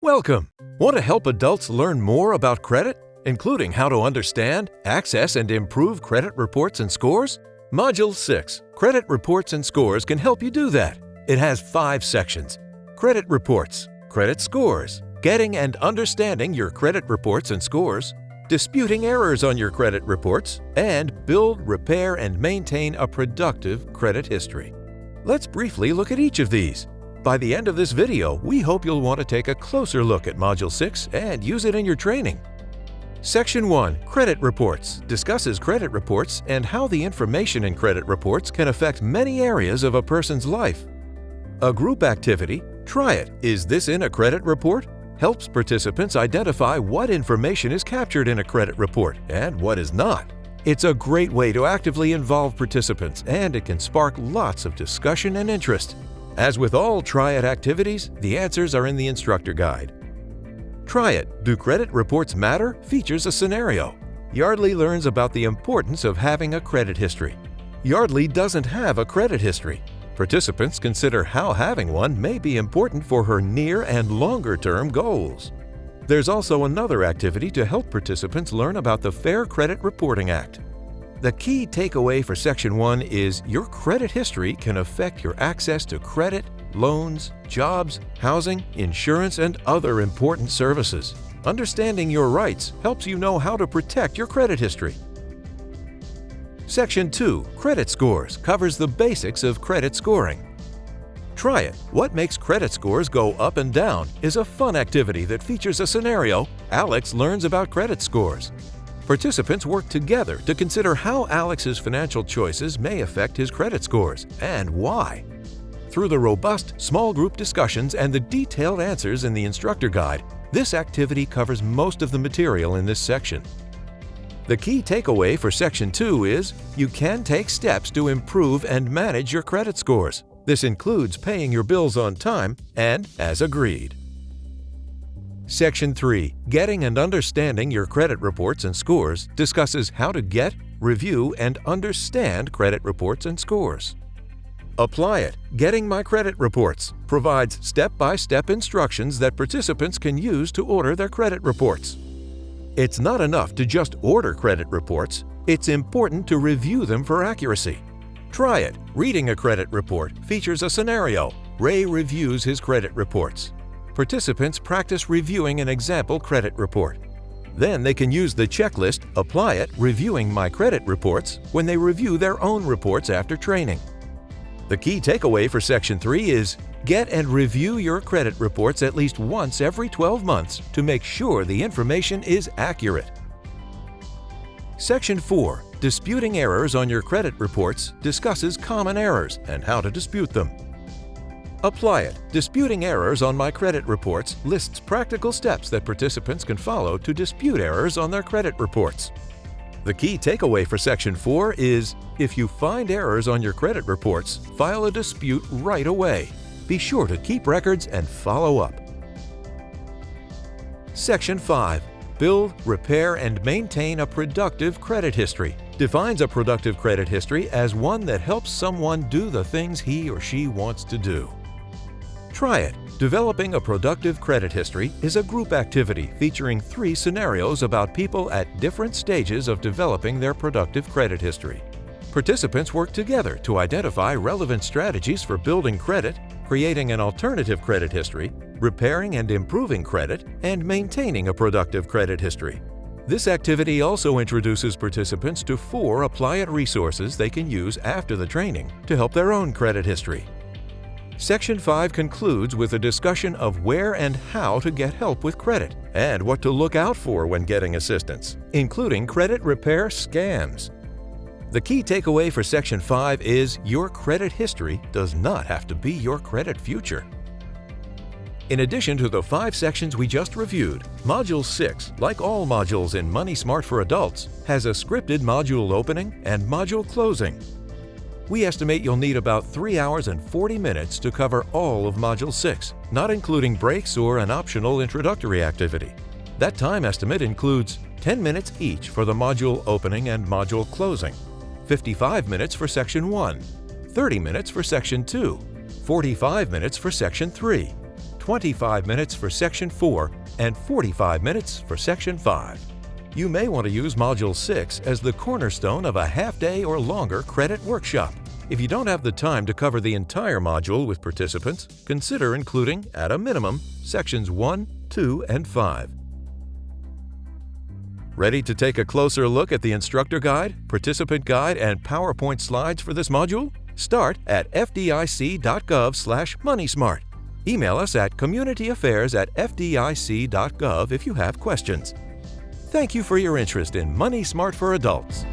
Welcome! Want to help adults learn more about credit, including how to understand, access, and improve credit reports and scores? Module 6, Credit Reports and Scores, can help you do that. It has 5 sections: Credit Reports, Credit Scores, Getting and Understanding Your Credit Reports and Scores, Disputing Errors on Your Credit Reports, and Build, Repair, and Maintain a Productive Credit History. Let's briefly look at each of these. By the end of this video, we hope you'll want to take a closer look at Module 6 and use it in your training. Section 1, Credit Reports, discusses credit reports and how the information in credit reports can affect many areas of a person's life. A group activity, Try It, Is This in a Credit Report?, helps participants identify what information is captured in a credit report and what is not. It's a great way to actively involve participants, and it can spark lots of discussion and interest. As with all Try It activities, the answers are in the instructor guide. Try It, Do Credit Reports Matter? Features a scenario. Yardley learns about the importance of having a credit history. Yardley doesn't have a credit history. Participants consider how having one may be important for her near and longer-term goals. There's also another activity to help participants learn about the Fair Credit Reporting Act. The key takeaway for Section 1 is your credit history can affect your access to credit, loans, jobs, housing, insurance, and other important services. Understanding your rights helps you know how to protect your credit history. Section 2, Credit Scores, covers the basics of credit scoring. Try It, What Makes Credit Scores Go Up and Down, is a fun activity that features a scenario. Alex learns about credit scores. Participants work together to consider how Alex's financial choices may affect his credit scores and why. Through the robust small group discussions and the detailed answers in the instructor guide, this activity covers most of the material in this section. The key takeaway for Section 2 is you can take steps to improve and manage your credit scores. This includes paying your bills on time and as agreed. Section 3, Getting and Understanding Your Credit Reports and Scores, discusses how to get, review, and understand credit reports and scores. Apply It, Getting My Credit Reports, provides step-by-step instructions that participants can use to order their credit reports. It's not enough to just order credit reports, it's important to review them for accuracy. Try It, Reading a Credit Report, features a scenario. Ray reviews his credit reports. Participants practice reviewing an example credit report. Then they can use the checklist, Apply It, Reviewing My Credit Reports, when they review their own reports after training. The key takeaway for Section 3 is get and review your credit reports at least once every 12 months to make sure the information is accurate. Section 4, Disputing Errors on Your Credit Reports, discusses common errors and how to dispute them. Apply It, Disputing Errors on My Credit Reports, lists practical steps that participants can follow to dispute errors on their credit reports. The key takeaway for Section 4 is, if you find errors on your credit reports, file a dispute right away. Be sure to keep records and follow up. Section 5, Build, Repair, and Maintain a Productive Credit History, defines a productive credit history as one that helps someone do the things he or she wants to do. Try It, Developing a Productive Credit History, is a group activity featuring 3 scenarios about people at different stages of developing their productive credit history. Participants work together to identify relevant strategies for building credit, creating an alternative credit history, repairing and improving credit, and maintaining a productive credit history. This activity also introduces participants to 4 Apply It resources they can use after the training to help their own credit history. Section 5 concludes with a discussion of where and how to get help with credit and what to look out for when getting assistance, including credit repair scams. The key takeaway for Section 5 is your credit history does not have to be your credit future. In addition to the 5 sections we just reviewed, Module 6, like all modules in Money Smart for Adults, has a scripted module opening and module closing. We estimate you'll need about 3 hours and 40 minutes to cover all of Module 6, not including breaks or an optional introductory activity. That time estimate includes 10 minutes each for the module opening and module closing, 55 minutes for Section 1, 30 minutes for Section 2, 45 minutes for Section 3, 25 minutes for Section 4, and 45 minutes for Section 5. You may want to use Module 6 as the cornerstone of a half-day or longer credit workshop. If you don't have the time to cover the entire module with participants, consider including, at a minimum, Sections 1, 2, and 5. Ready to take a closer look at the instructor guide, participant guide, and PowerPoint slides for this module? Start at fdic.gov/moneysmart. Email us at communityaffairs@fdic.gov if you have questions. Thank you for your interest in Money Smart for Adults.